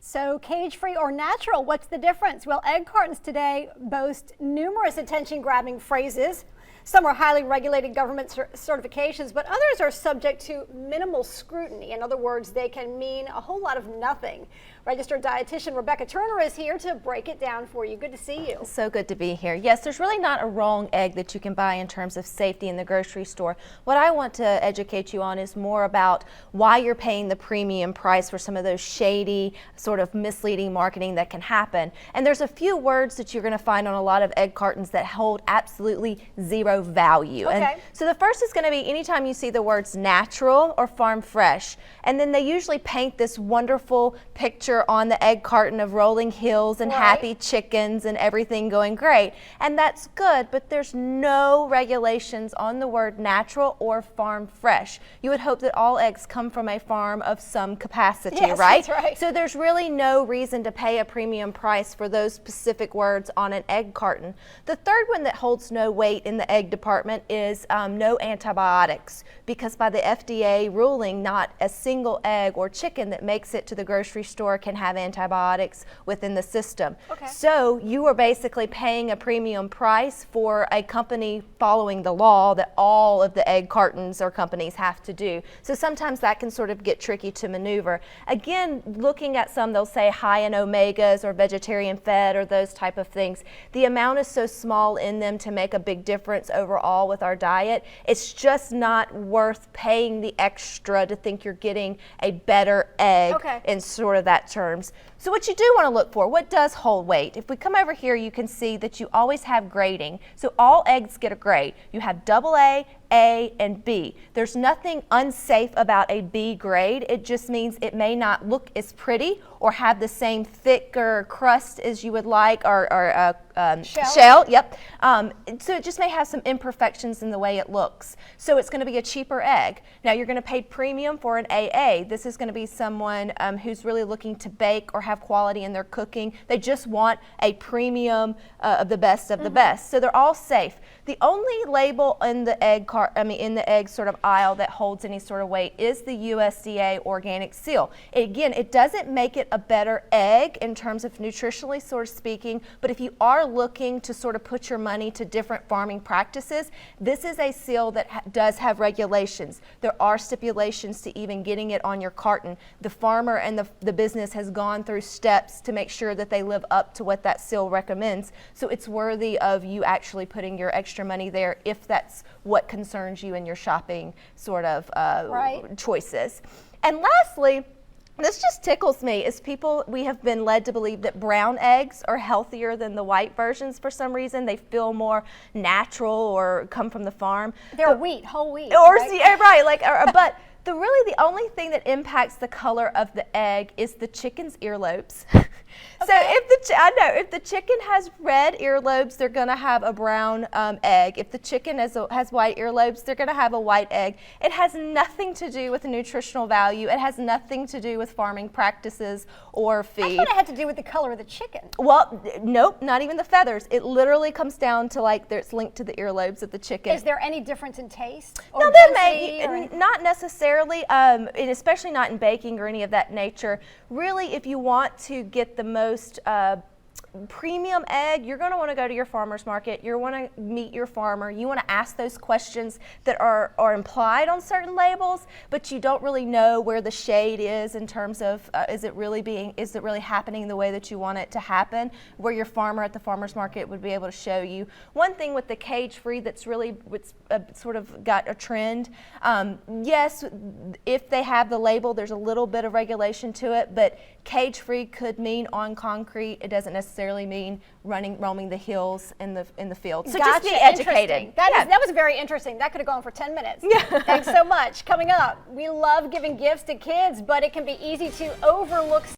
So cage-free or natural, what's the difference? Well, egg cartons today boast numerous attention-grabbing phrases. Some are highly regulated government certifications, but others are subject to minimal scrutiny. In other words, they can mean a whole lot of nothing. Registered dietitian Rebecca Turner is here to break it down for you. Good to see you. So good to be here. Yes, there's really not a wrong egg that you can buy in terms of safety in the grocery store. What I want to educate you on is more about why you're paying the premium price for some of those shady, sort of misleading marketing that can happen. And there's a few words that you're going to find on a lot of egg cartons that hold absolutely zero value. Okay. And so the first is going to be anytime you see the words natural or farm fresh, and then they usually paint this wonderful picture on the egg carton of rolling hills and happy chickens and everything going great. And that's good, but there's no regulations on the word natural or farm fresh. You would hope that all eggs come from a farm of some capacity, yes, right? That's right? So there's really no reason to pay a premium price for those specific words on an egg carton. The third one that holds no weight in the egg department is no antibiotics, because by the FDA ruling, not a single egg or chicken that makes it to the grocery store can have antibiotics within the system. Okay. So you are basically paying a premium price for a company following the law that all of the egg cartons or companies have to do. So sometimes that can sort of get tricky to maneuver. Again, looking at some, they'll say high in omegas or vegetarian fed or those type of things. The amount is so small in them to make a big difference overall with our diet. It's just not worth paying the extra to think you're getting a better egg in sort of that terms. So what you do want to look for, what does hold weight? If we come over here, you can see that you always have grading. So all eggs get a grade. You have AA, A, and B. There's nothing unsafe about a B grade. It just means it may not look as pretty or have the same thicker crust as you would like, or shell. Yep. So it just may have some imperfections in the way it looks. So it's going to be a cheaper egg. Now you're going to pay premium for an AA. This is going to be someone who's really looking to bake or have quality in their cooking. They just want a premium of the best of the best. So they're all safe. The only label in the in the egg sort of aisle that holds any sort of weight is the USDA organic seal. Again, it doesn't make it a better egg in terms of nutritionally sort of speaking, but if you are looking to sort of put your money to different farming practices, this is a seal that does have regulations. There are stipulations to even getting it on your carton. The farmer and the business has gone through steps to make sure that they live up to what that seal recommends. So it's worthy of you actually putting your extra money there if that's what concerns you in your shopping sort of choices. And lastly, this just tickles me, is we have been led to believe that brown eggs are healthier than the white versions for some reason. They feel more natural or come from the farm. They're wheat, whole wheat. But the only thing that impacts the color of the egg is the chicken's earlobes. So if the chicken has red earlobes, they're going to have a brown egg. If the chicken has white earlobes, they're going to have a white egg. It has nothing to do with the nutritional value. It has nothing to do with farming practices or feed. I thought it had to do with the color of the chicken. Well, nope, not even the feathers. It literally comes down to it's linked to the earlobes of the chicken. Is there any difference in taste? No, there may be, not necessarily, and especially not in baking or any of that nature. Really, if you want to get the most premium egg, you're going to want to go to your farmer's market. You want to meet your farmer. You want to ask those questions that are implied on certain labels, but you don't really know where the shade is in terms of is it really happening the way that you want it to happen, where your farmer at the farmer's market would be able to show you. One thing with the cage-free that's really sort of got a trend, yes, if they have the label, there's a little bit of regulation to it, but cage-free could mean on concrete. It doesn't necessarily mean roaming the hills in the field. So just be educated. That was very interesting. That could have gone for 10 minutes. Yeah. Thanks so much. Coming up, we love giving gifts to kids, but it can be easy to overlook